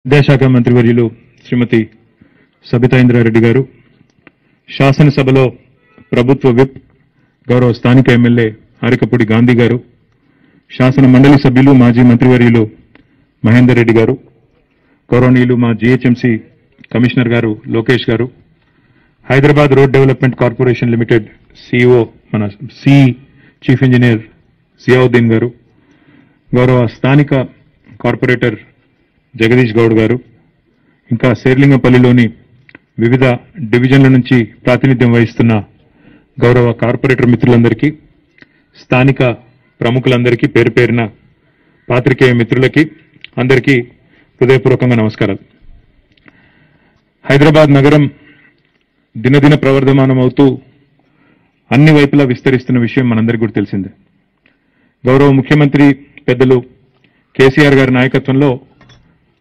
విద్యాశాఖ మంత్రివర్యులు శ్రీమతి సబితా ఇంద్రారెడ్డి గారు, శాసనసభలో ప్రభుత్వ విప్ గౌరవ స్థానిక ఎమ్మెల్యే అరికపూడి గాంధీ గారు, శాసన మండలి సభ్యులు మాజీ మంత్రివర్యులు మహేందర్ రెడ్డి గారు, గౌరవనీయులు మా జీహెచ్ఎంసీ కమిషనర్ గారు లోకేష్ గారు, Hyderabad road development corporation limited CEO మన చీఫ్ ఇంజనీర్ జియావుద్దీన్ గారు, గౌరవ స్థానిక కార్పొరేటర్ జగదీష్ గౌడ్ గారు, ఇంకా శేర్లింగంపల్లిలోని వివిధ డివిజన్ల నుంచి ప్రాతినిధ్యం వహిస్తున్న గౌరవ కార్పొరేటర్ మిత్రులందరికీ, స్థానిక ప్రముఖులందరికీ పేరు పేరున పాత్రికేయ మిత్రులకి అందరికీ హృదయపూర్వకంగా నమస్కారాలు. హైదరాబాద్ నగరం దినదిన ప్రవర్ధమానమవుతూ అన్ని వైపులా విస్తరిస్తున్న విషయం మనందరికీ కూడా తెలిసిందే. గౌరవ ముఖ్యమంత్రి పెద్దలు కేసీఆర్ గారి నాయకత్వంలో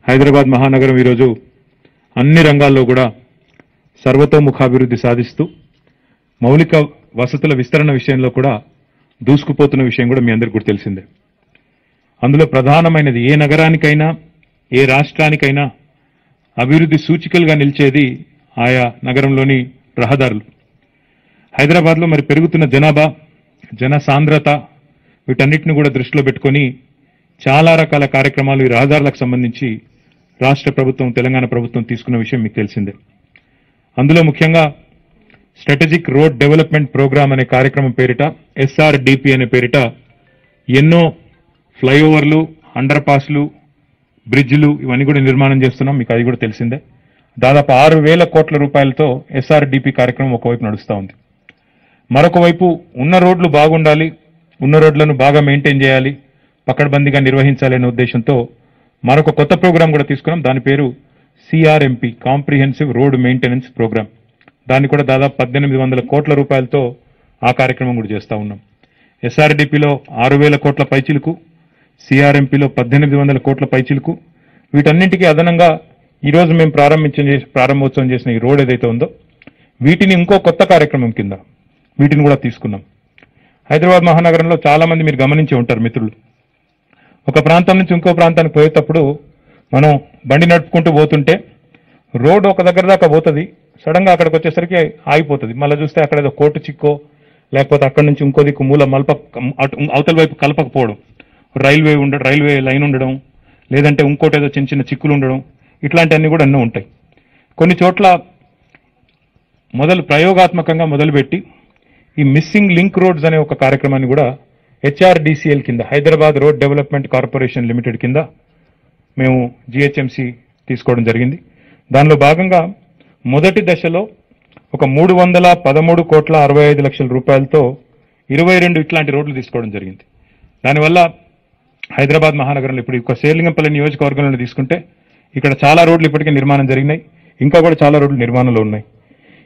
హైదరాబాద్ మహానగరం ఈరోజు అన్ని రంగాల్లో కూడా సర్వతోముఖాభివృద్ధి సాధిస్తూ మౌలిక వసతుల విస్తరణ విషయంలో కూడా దూసుకుపోతున్న విషయం కూడా మీ అందరికీ కూడా తెలిసిందే. అందులో ప్రధానమైనది ఏ నగరానికైనా ఏ రాష్ట్రానికైనా అభివృద్ధి సూచికలుగా నిలిచేది ఆయా నగరంలోని రహదారులు. హైదరాబాద్లో మరి పెరుగుతున్న జనాభా, జన సాంద్రత వీటన్నిటిని కూడా దృష్టిలో పెట్టుకొని చాలా రకాల కార్యక్రమాలు ఈ రహదారులకు సంబంధించి రాష్ట్ర ప్రభుత్వం, తెలంగాణ ప్రభుత్వం తీసుకున్న విషయం మీకు తెలిసిందే. అందులో ముఖ్యంగా స్ట్రాటజిక్ రోడ్ డెవలప్మెంట్ ప్రోగ్రామ్ అనే కార్యక్రమం పేరిట, ఎస్ఆర్డిపి అనే పేరిట ఎన్నో ఫ్లైఓవర్లు, అండర్ పాస్లు, బ్రిడ్జిలు ఇవన్నీ కూడా నిర్మాణం చేస్తున్నాం. మీకు అది కూడా తెలిసిందే. దాదాపు 6,000 కోట్ల రూపాయలతో ఎస్ఆర్డిపి కార్యక్రమం ఒకవైపు నడుస్తూ ఉంది. మరొక వైపు ఉన్న రోడ్లు బాగుండాలి, ఉన్న రోడ్లను బాగా మెయింటైన్ చేయాలి, పకడ్బందీగా నిర్వహించాలి అనే ఉద్దేశంతో మరొక కొత్త ప్రోగ్రాం కూడా తీసుకున్నాం. దాని పేరు CRMP, comprehensive road maintenance programme. దాన్ని కూడా దాదాపు 1,800 కోట్ల రూపాయలతో ఆ కార్యక్రమం కూడా చేస్తూ ఉన్నాం. ఎస్ఆర్డిపిలో 6,000 కోట్ల పైచిలుకు, సిఆర్ఎంపిలో 1,800 కోట్ల పైచిలుకు. వీటన్నింటికీ అదనంగా ఈరోజు మేము ప్రారంభోత్సవం చేసిన ఈ రోడ్ ఏదైతే ఉందో వీటిని ఇంకో కొత్త కార్యక్రమం కింద వీటిని కూడా తీసుకున్నాం. హైదరాబాద్ మహానగరంలో చాలా మంది మీరు గమనించి ఉంటారు మిత్రులు, ఒక ప్రాంతం నుంచి ఇంకో ప్రాంతానికి పోయేటప్పుడు మనం బండి నడుపుకుంటూ పోతుంటే రోడ్ ఒక దగ్గర దాకా పోతుంది, సడన్ గా అక్కడికి వచ్చేసరికి ఆగిపోతుంది. మళ్ళీ చూస్తే అక్కడ ఏదో కోటు చిక్కో లేకపోతే అక్కడి నుంచి ఇంకో దిక్కు మూల అవతల వైపు కలపకపోవడం, రైల్వే లైన్ ఉండడం, లేదంటే ఇంకోటి ఏదో చిన్న చిన్న చిక్కులు ఉండడం, ఇట్లాంటివన్నీ కూడా ఎన్నో ఉంటాయి. కొన్ని చోట్ల ప్రయోగాత్మకంగా మొదలుపెట్టి ఈ మిస్సింగ్ లింక్ రోడ్స్ అనే ఒక కార్యక్రమాన్ని కూడా హెచ్ఆర్డిసిఎల్ కింద, Hyderabad road development corporation limited కింద మేము జిహెచ్ఎంసి తీసుకోవడం జరిగింది. దానిలో భాగంగా మొదటి దశలో ఒక 313 కోట్ల 65 లక్షల రూపాయలతో 22 ఇట్లాంటి రోడ్లు తీసుకోవడం జరిగింది. దానివల్ల హైదరాబాద్ మహానగరంలో ఇప్పుడు ఒక శేర్లింగంపల్లి నియోజకవర్గంలో తీసుకుంటే ఇక్కడ చాలా రోడ్లు ఇప్పటికే నిర్మాణం జరిగినాయి, ఇంకా కూడా చాలా రోడ్లు నిర్మాణంలో ఉన్నాయి.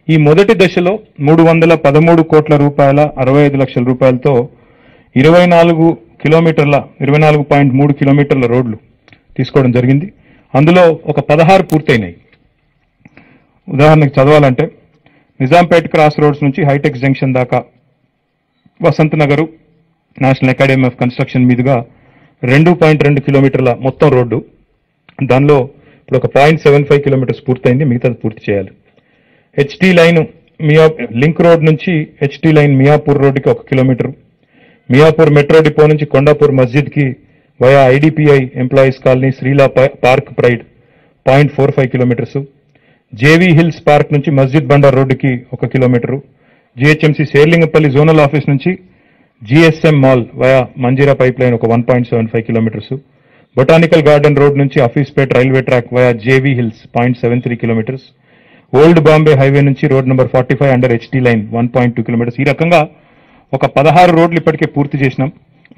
ఈ మొదటి దశలో 313 కోట్ల రూపాయల 65 లక్షల రూపాయలతో 24.3 కిలోమీటర్ల రోడ్లు తీసుకోవడం జరిగింది. అందులో ఒక 16 పూర్తయినాయి. ఉదాహరణకు చదవాలంటే నిజాంపేట్ క్రాస్ రోడ్స్ నుంచి హైటెక్ జంక్షన్ దాకా Vasanth Nagar national academy of construction మీదుగా 2.2 కిలోమీటర్ల మొత్తం రోడ్డు. దానిలో ఇప్పుడు ఒక 0.75 కిలోమీటర్స్ పూర్తయింది, మిగతాది పూర్తి చేయాలి. హెచ్టీ లైన్ లింక్ రోడ్ నుంచి హెచ్టీ లైన్ మియాపూర్ రోడ్డుకి 1 కిలోమీటరు, మియాపూర్ మెట్రో డిపో నుంచి కొండాపూర్ మస్జిద్కి via IDPI employees colony Srila park pride 0.45 kilometres, JV hills park నుంచి మస్జిద్ బండార్ రోడ్డుకి 1 kilometre, GHMC Serilingampally zonal office నుంచి GSM mall via Manjeera pipe line ఒక 1.75 కిలోమీటర్స్, బొటానికల్ గార్డెన్ రోడ్ నుంచి ఆఫీస్పేట్ railway track via JV hills 0.73 kilometres, old Bombay highway నుంచి road number 45 under HT line 1.2 kilometres. ఈ రకంగా ఒక 16 రోడ్లు ఇప్పటికే పూర్తి చేసినాం.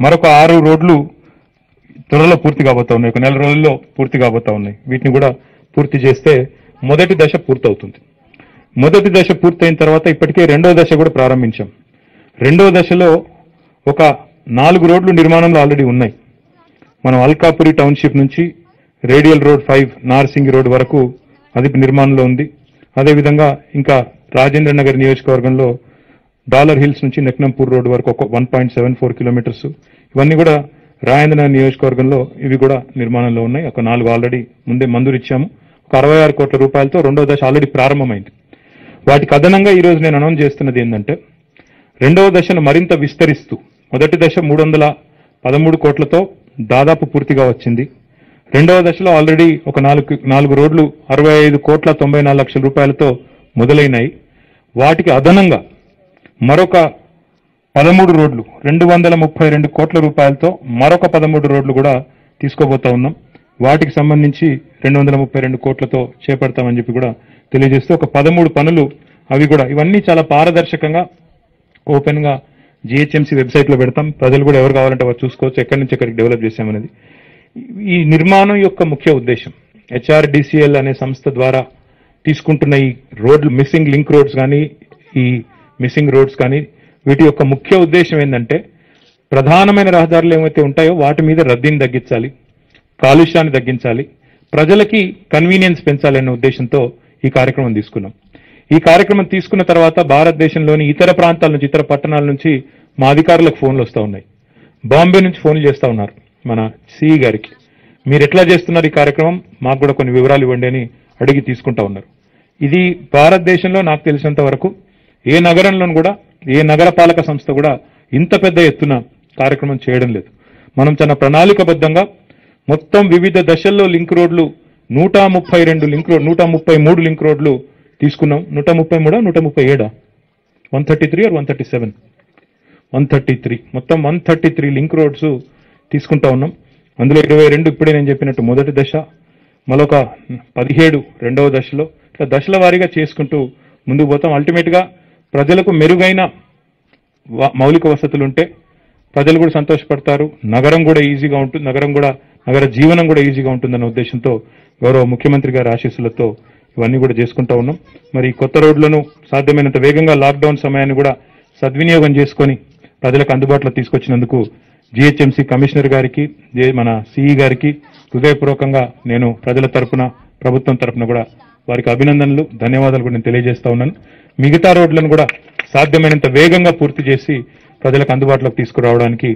మరొక 6 రోడ్లు త్వరలో పూర్తి కాబోతా ఉన్నాయి, ఒక 4 రోజుల్లో పూర్తి కాబోతా ఉన్నాయి. వీటిని కూడా పూర్తి చేస్తే మొదటి దశ పూర్తవుతుంది. మొదటి దశ పూర్తయిన తర్వాత ఇప్పటికే రెండో దశ కూడా ప్రారంభించాం. రెండో దశలో ఒక 4 రోడ్లు నిర్మాణంలో ఆల్రెడీ ఉన్నాయి. మనం అల్కాపురి టౌన్షిప్ నుంచి రేడియల్ రోడ్ 5 నార్సింగి రోడ్ వరకు అది నిర్మాణంలో ఉంది. అదేవిధంగా ఇంకా రాజేంద్ర నగర్ నియోజకవర్గంలో డాలర్ హిల్స్ నుంచి నెక్నంపూర్ రోడ్ వరకు ఒక 1.74 కిలోమీటర్స్. ఇవన్నీ కూడా రాయంద్ర నియోజకవర్గంలో ఇవి కూడా నిర్మాణంలో ఉన్నాయి. ఒక 4 ఆల్రెడీ ముందే మంజూరు ఇచ్చాము. ఒక 66 కోట్ల రూపాయలతో రెండవ దశ ఆల్రెడీ ప్రారంభమైంది. వాటికి అదనంగా ఈరోజు నేను అనౌన్స్ చేస్తున్నది ఏంటంటే రెండవ దశను మరింత విస్తరిస్తూ మొదటి దశ 313 కోట్లతో దాదాపు పూర్తిగా వచ్చింది. రెండవ దశలో ఆల్రెడీ ఒక 4 రోడ్లు 65 కోట్ల 94 లక్షల రూపాయలతో మొదలైనాయి. వాటికి అదనంగా మరొక 13 రోడ్లు 232 కోట్ల రూపాయలతో మరొక 13 రోడ్లు కూడా తీసుకోబోతా ఉన్నాం. వాటికి సంబంధించి 232 కోట్లతో చేపడతామని చెప్పి కూడా తెలియజేస్తూ ఒక 13 పనులు అవి కూడా ఇవన్నీ చాలా పారదర్శకంగా ఓపెన్ గా జిహెచ్ఎంసీ వెబ్సైట్ లో పెడతాం. ప్రజలు కూడా ఎవరు కావాలంటే వారు చూసుకోవచ్చు ఎక్కడి నుంచి ఎక్కడికి డెవలప్ చేశామనేది. ఈ నిర్మాణం యొక్క ముఖ్య ఉద్దేశం హెచ్ఆర్డిసిఎల్ అనే సంస్థ ద్వారా తీసుకుంటున్న ఈ రోడ్లు మిస్సింగ్ లింక్ రోడ్స్ కానీ ఈ మిస్సింగ్ రోడ్స్ కానీ వీటి యొక్క ముఖ్య ఉద్దేశం ఏంటంటే ప్రధానమైన రహదారులు ఏమైతే ఉంటాయో వాటి మీద రద్దీని తగ్గించాలి, కాలుష్యాన్ని తగ్గించాలి, ప్రజలకి కన్వీనియన్స్ పెంచాలనే ఉద్దేశంతో ఈ కార్యక్రమం తీసుకున్నాం. ఈ కార్యక్రమం తీసుకున్న తర్వాత భారతదేశంలోని ఇతర ప్రాంతాల నుంచి ఇతర పట్టణాల నుంచి మా అధికారులకు ఫోన్లు వస్తూ ఉన్నాయి. బాంబే నుంచి ఫోన్లు చేస్తూ ఉన్నారు మన సిఈ గారికి, మీరు ఎట్లా చేస్తున్నారు ఈ కార్యక్రమం, మాకు కూడా కొన్ని వివరాలు ఇవ్వండి అని అడిగి తీసుకుంటా ఉన్నారు. ఇది భారతదేశంలో నాకు తెలిసినంత వరకు ఏ నగరంలోనూ కూడా ఏ నగరపాలక సంస్థ కూడా ఇంత పెద్ద ఎత్తున కార్యక్రమం చేయడం లేదు. మనం చాలా ప్రణాళికబద్ధంగా మొత్తం వివిధ దశల్లో లింక్ రోడ్లు 132 లింక్ రోడ్ 133 లింక్ రోడ్లు తీసుకున్నాం. 133 137 133 or 137 133 మొత్తం 133 లింక్ రోడ్స్ తీసుకుంటా ఉన్నాం. అందులో 22 ఇప్పుడే నేను చెప్పినట్టు మొదటి దశ, మరొక 17 రెండవ దశలో, ఇట్లా దశల వారీగా చేసుకుంటూ ముందుకు పోతాం. అల్టిమేట్ గా ప్రజలకు మెరుగైన మౌలిక వసతులు ఉంటే ప్రజలు కూడా సంతోషపడతారు, నగరం కూడా ఈజీగా ఉంటుంది, నగర జీవనం కూడా ఈజీగా ఉంటుందన్న ఉద్దేశంతో గౌరవ ముఖ్యమంత్రి గారి ఆశీస్సులతో ఇవన్నీ కూడా చేసుకుంటా ఉన్నాం. మరి కొత్త రోడ్లను సాధ్యమైనంత వేగంగా లాక్డౌన్ సమయాన్ని కూడా సద్వినియోగం చేసుకొని ప్రజలకు అందుబాటులో తీసుకొచ్చినందుకు జిహెచ్ఎంసీ కమిషనర్ గారికి మన సిఈ గారికి హృదయపూర్వకంగా నేను ప్రజల తరపున ప్రభుత్వం తరపున కూడా వారికి అభినందనలు ధన్యవాదాలు కూడా నేను తెలియజేస్తా ఉన్నాను. మిగతా రోడ్లను కూడా సాధ్యమైనంత వేగంగా పూర్తి చేసి ప్రజలకు అందుబాటులోకి తీసుకురావడానికి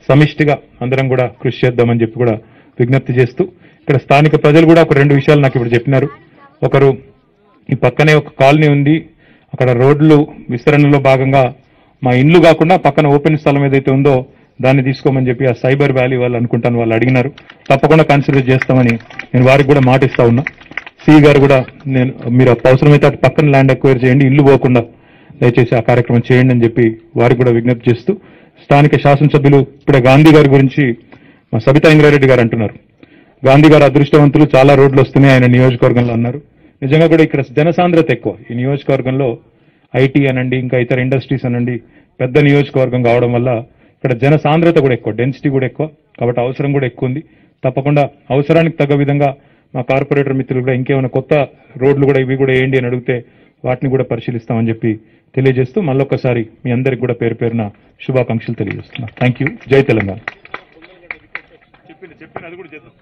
సమిష్టిగా అందరం కూడా కృషి చేద్దామని చెప్పి కూడా విజ్ఞప్తి చేస్తూ ఇక్కడ స్థానిక ప్రజలు కూడా ఒక 2 విషయాలు నాకు ఇప్పుడు చెప్పినారు. ఒకరు ఈ పక్కనే ఒక కాలనీ ఉంది, అక్కడ రోడ్లు విస్తరణలో భాగంగా మా ఇండ్లు కాకుండా పక్కన ఓపెన్ స్థలం ఏదైతే ఉందో దాన్ని తీసుకోమని చెప్పి ఆ సైబర్ వ్యాలీ వాళ్ళు అనుకుంటాను వాళ్ళు అడిగినారు. తప్పకుండా కన్సిడర్ చేస్తామని నేను వారికి కూడా మాట ఇస్తా ఉన్నా. సిఈ గారు కూడా మీరు అవసరమైతే అటు పక్కన ల్యాండ్ ఎక్వైర్ చేయండి, ఇల్లు పోకుండా దయచేసి ఆ కార్యక్రమం చేయండి అని చెప్పి వారికి కూడా విజ్ఞప్తి చేస్తూ స్థానిక శాసనసభ్యులు ఇప్పుడే గాంధీ గారి గురించి మా సబితా ఇంద్రారెడ్డి గారు అంటున్నారు. గాంధీ గారు అదృష్టవంతులు, చాలా రోడ్లు వస్తున్నాయి ఆయన నియోజకవర్గంలో అన్నారు. నిజంగా కూడా ఇక్కడ జనసాంద్రత ఎక్కువ ఈ నియోజకవర్గంలో, ఐటీ అనండి ఇంకా ఇతర ఇండస్ట్రీస్ అనండి పెద్ద నియోజకవర్గం కావడం వల్ల ఇక్కడ జనసాంద్రత కూడా ఎక్కువ, డెన్సిటీ కూడా ఎక్కువ, కాబట్టి అవసరం కూడా ఎక్కువ ఉంది. తప్పకుండా అవసరానికి తగ్గ విధంగా మా కార్పొరేటర్ మిత్రులు కూడా ఇంకేమైనా కొత్త రోడ్లు కూడా ఇవి కూడా వేయండి అని అడిగితే వాటిని కూడా పరిశీలిస్తామని చెప్పి తెలియజేస్తూ మళ్ళొక్కసారి మీ అందరికి కూడా పేరు పేరున శుభాకాంక్షలు తెలియజేస్తున్నా. Thank you. జై తెలంగాణ. చెప్పిన అది కూడా చేద్దాం.